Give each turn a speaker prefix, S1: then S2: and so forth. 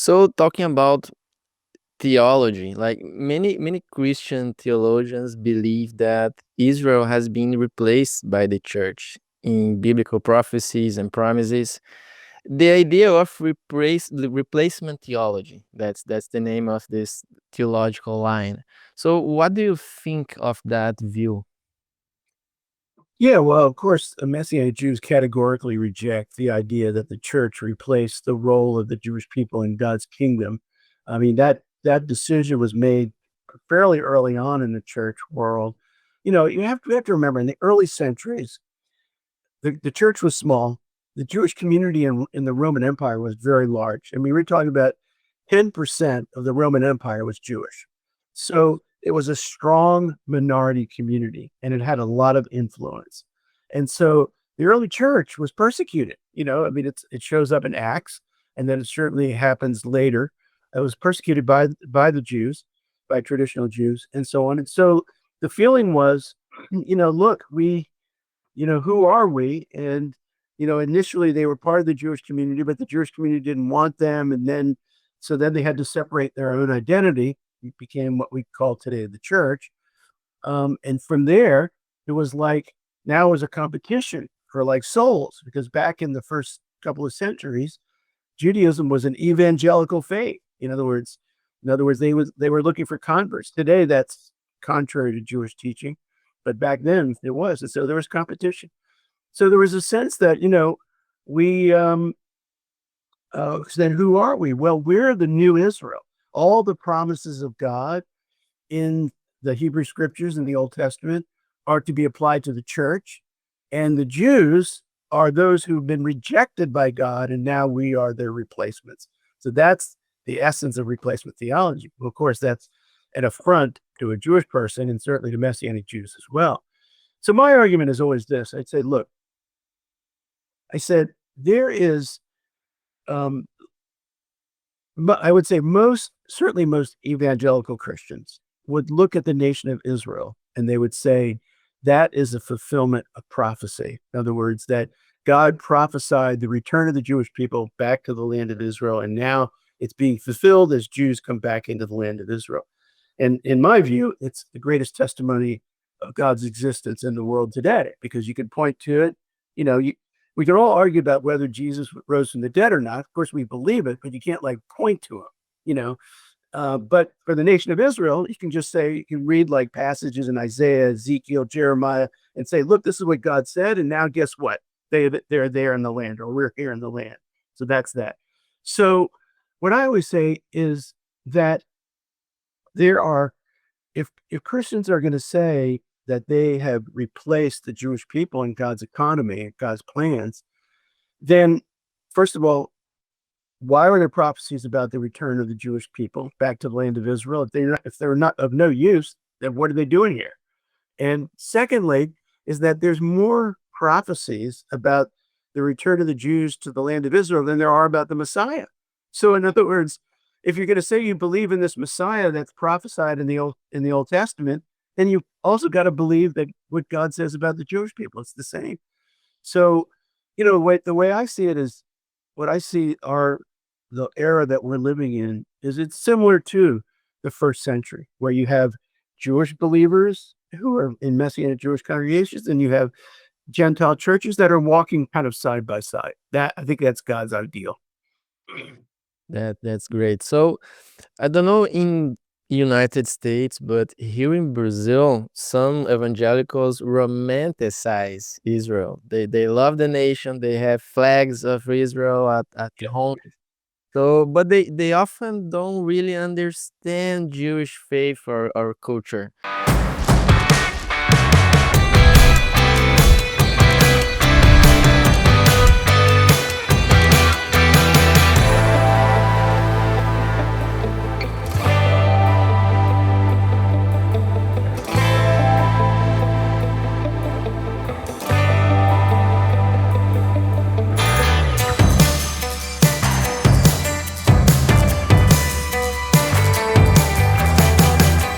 S1: So talking about theology, like many Christian theologians believe that Israel has been replaced by the church in biblical prophecies and promises. The idea of the replacement theology, that's the name of this theological line. So what do you think of that view?
S2: Yeah, well, of course, Messianic Jews categorically reject the idea that the church replaced the role of the Jewish people in God's kingdom. I mean, that decision was made fairly early on in the church world. You have to remember in the early centuries, the church was small. The Jewish community in the Roman Empire was very large. I mean, we're talking about 10% of the Roman Empire was Jewish. So it was a strong minority community and it had a lot of influence. And so the early church was persecuted. I mean, it shows up in Acts, and then it certainly happens later. It was persecuted by the Jews, by traditional Jews, and so on. And so the feeling was, look, who are we? And, initially they were part of the Jewish community, but the Jewish community didn't want them. So then they had to separate their own identity. It became what we call today the church. And from there, it was like, now it was a competition for like souls, because back in the first couple of centuries, Judaism was an evangelical faith. In other words, they were looking for converts. Today, that's contrary to Jewish teaching, but back then it was, and so there was competition. So there was a sense that we then who are we? Well, we're the new Israel. All the promises of God in the Hebrew scriptures in the Old Testament are to be applied to the church, and the Jews are those who've been rejected by God, and now we are their replacements. So that's the essence of replacement theology. Well, of course, that's an affront to a Jewish person and certainly to Messianic Jews as well. So my argument is always this. I'd say, look, I said, there is, um, I would say certainly most evangelical Christians would look at the nation of Israel and they would say that is a fulfillment of prophecy. In other words, that God prophesied the return of the Jewish people back to the land of Israel, and now it's being fulfilled as Jews come back into the land of Israel. And in my view, it's the greatest testimony of God's existence in the world today, because you can point to it. We can all argue about whether Jesus rose from the dead or not. Of course, we believe it, but you can't like point to him, you know. But for the nation of Israel, you can just say, you can read like passages in Isaiah, Ezekiel, Jeremiah, and say, look, this is what God said. And now guess what? They're there in the land, or we're here in the land. So that's that. So what I always say is that there are, if Christians are going to say that they have replaced the Jewish people in God's economy and God's plans, then first of all, why are there prophecies about the return of the Jewish people back to the land of Israel? If they're not of no use, then what are they doing here? And secondly, is that there's more prophecies about the return of the Jews to the land of Israel than there are about the Messiah. So in other words, if you're going to say you believe in this Messiah that's prophesied in the Old Testament, then you also got to believe that what God says about the Jewish people, it's the same. So, the way I see it is, what I see are the era that we're living in is it's similar to the first century, where you have Jewish believers who are in Messianic Jewish congregations, and you have Gentile churches that are walking kind of side by side. I think that's God's ideal.
S1: That's great. So I don't know in United States, but here in Brazil, some evangelicals romanticize Israel. They love the nation. They have flags of Israel at home. So, but they often don't really understand Jewish faith or culture.